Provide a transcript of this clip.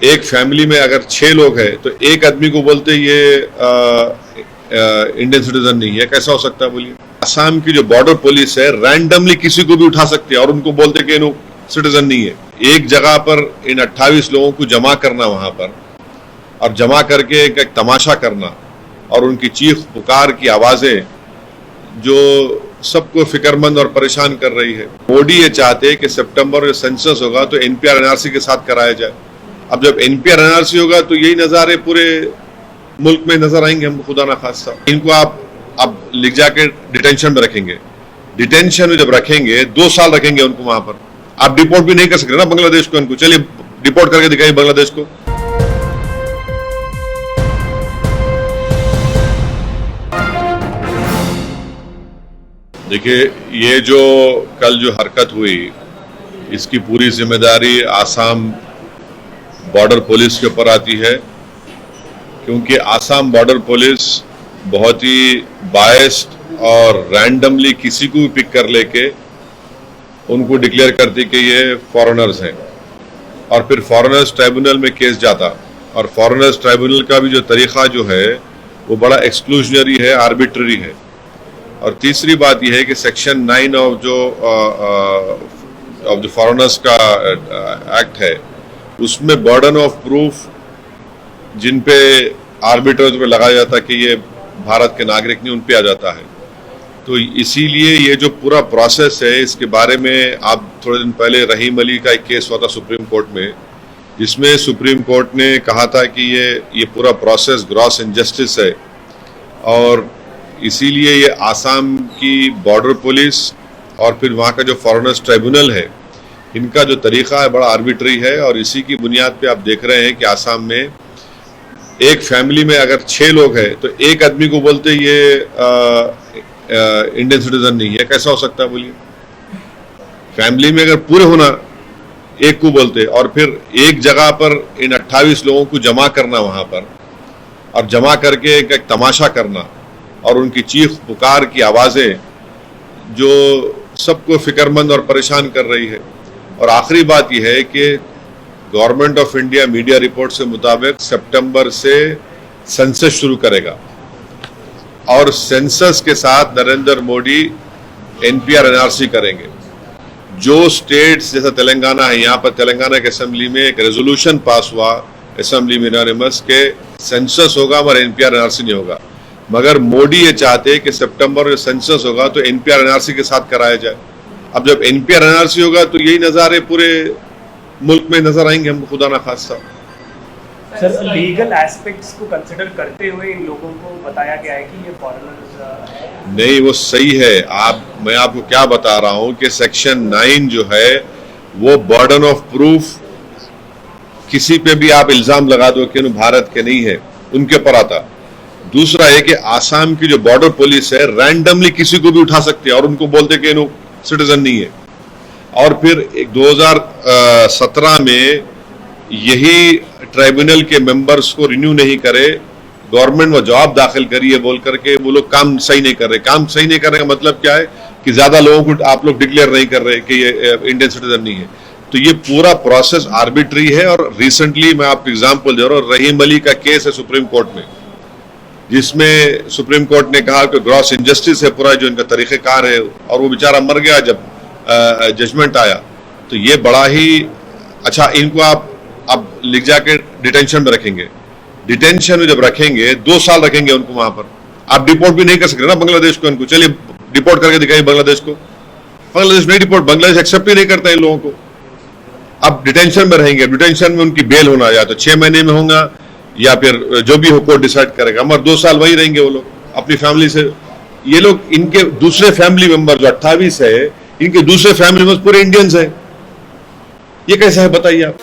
एक फैमिली में अगर 6 लोग हैं तो एक आदमी को बोलते ये इंडियन सिटीजन नहीं है, कैसा हो सकता है बोलिए। असम की जो बॉर्डर पुलिस है रैंडमली किसी को भी उठा सकती है और उनको बोलते कि इन्हों सिटीजन नहीं है। एक जगह पर इन 28 लोगों को जमा करना वहां पर और जमा करके एक तमाशा करना और उनकी चीख पुकार की आवाजें जो सबको फिक्रमंद और परेशान कर रही है। मोदी ये चाहते कि सितंबर में सेंसस होगा तो एनपीआर एनआरसी के साथ कराया जाए। अब जब एनपीआर एनआरसी होगा तो यही नजारे पूरे मुल्क में नजर आएंगे हमको, खुदा ना खास्ता। इनको आप अब लिख जाके डिटेंशन में रखेंगे। डिटेंशन में जब रखेंगे 2 साल रखेंगे उनको वहां पर। आप डिपोर्ट भी नहीं कर सकते ना बांग्लादेश को। इनको चलिए डिपोर्ट करके दिखाइए बांग्लादेश को। देखिए, ये जो कल जो हरकत हुई इसकी पूरी जिम्मेदारी आसाम बॉर्डर पुलिस के ऊपर आती है, क्योंकि आसाम बॉर्डर पुलिस बहुत ही बायस्ड और रैंडमली किसी को भी पिक कर लेके उनको डिक्लेयर करती कि ये फॉरेनर्स हैं और फिर फॉरेनर्स ट्राइब्यूनल में केस जाता। और फॉरेनर्स ट्राइब्यूनल का भी जो तरीका जो है वो बड़ा एक्सक्लूजनरी है, आर्बिट्ररी है। और तीसरी बात यह है कि सेक्शन 9 ऑफ जो फॉरेनर्स का एक्ट है उसमें बर्डन ऑफ प्रूफ जिन पे आर्बिट्रेज पे लगाया जाता कि ये भारत के नागरिक नहीं, उन पे आ जाता है। तो इसीलिए ये जो पूरा प्रोसेस है इसके बारे में आप थोड़े दिन पहले रहीम अली का एक केस हुआ था सुप्रीम कोर्ट में, जिसमें सुप्रीम कोर्ट ने कहा था कि ये पूरा प्रोसेस ग्रॉस इनजस्टिस है और इसीलिए ये आसाम की बॉर्डर पुलिस और फिर वहाँ का जो फॉरेनर्स ट्राइब्यूनल है इनका जो तरीका है बड़ा आर्बिट्री है। और इसी की बुनियाद पे आप देख रहे हैं कि आसाम में एक फैमिली में अगर 6 लोग हैं तो एक आदमी को बोलते ये इंडियन सिटीजन नहीं है, कैसा हो सकता है बोलिए। फैमिली में अगर पूरे होना एक को बोलते और फिर एक जगह पर इन 28 लोगों को जमा करना वहां पर और जमा करके एक तमाशा करना और उनकी चीख पुकार की आवाजें जो सबको फिक्रमंद और परेशान कर रही है। और आखिरी बात यह है कि government of India media report से मुताबिक सितंबर से सेंसस शुरू करेगा और सेंसस के साथ नरेंद्र मोदी एनपीआर एनआरसी करेंगे। जो स्टेट्स जैसा तेलंगाना है, यहाँ पर तेलंगाना की असेंबली में एक रेजोल्यूशन पास हुआ असेंबली में यूनानिमस के सेंसस होगा मगर एनपीआर एनआरसी नहीं होगा। मगर मोदी ये चाहते कि सितंबर में सेंसस होगा तो एनपीआर एनआरसी के साथ कराया जाए। अब जब एनपीआर एनआरसी होगा तो यही नजारे पूरे मुल्क में नजर आएंगे हमको, खुदा ना खास्ता। सर, लीगल एस्पेक्ट्स को कंसिडर करते हुए इन लोगों को बताया गया है कि ये फॉरेनर्स नहीं, वो सही है। मैं आपको क्या बता रहा हूं कि सेक्शन 9 जो है वो बर्डन ऑफ प्रूफ किसी पे भी आप इल्जाम लगा दो कि भारत के नहीं है उनके ऊपर आता। दूसरा है कि आसाम की जो बॉर्डर पुलिस है रैंडमली किसी को भी उठा सकती है और उनको बोलते कि इन्हों सिटीजन नहीं है। और फिर 2017 में यही ट्राइब्यूनल के मेंबर्स को रिन्यू नहीं करे, गवर्नमेंट वो जवाब दाखिल करिए बोल करके वो लोग काम सही नहीं कर रहे। काम सही नहीं करने का मतलब क्या है कि ज्यादा लोगों को आप लोग डिक्लेयर नहीं कर रहे कि ये इंडियन सिटीजन नहीं है। तो ये पूरा प्रोसेस आर्बिट्री है। और रिसेंटली मैं आपको एग्जाम्पल दे रहा हूँ, रहीम अली का केस है सुप्रीम कोर्ट में, जिसमें सुप्रीम कोर्ट ने कहा कि ग्रॉस इनजस्टिस है पूरा जो इनका तरीक़ेकार है और वो बेचारा मर गया जब जजमेंट आया। तो ये बड़ा ही अच्छा। इनको आप अब लिख जाके डिटेंशन में रखेंगे। डिटेंशन में जब रखेंगे 2 साल रखेंगे उनको वहां पर। आप डिपोर्ट भी नहीं कर सकते ना बांग्लादेश को। इनको चलिए डिपोर्ट करके दिखाइए बांग्लादेश को। बांग्लादेश नहीं डिपोर्ट, बांग्लादेश एक्सेप्ट ही नहीं करता इन लोगों को। अब डिटेंशन में रहेंगे। डिटेंशन में उनकी बेल होना या तो 6 महीने में होगा या फिर जो भी हो कोर्ट डिसाइड करेगा, मगर 2 साल वहीं रहेंगे वो लोग अपनी फैमिली से। ये लोग इनके दूसरे फैमिली मेंबर जो 28 है, इनके दूसरे फैमिली मेंबर पूरे इंडियंस हैं। ये कैसा है बताइए आप।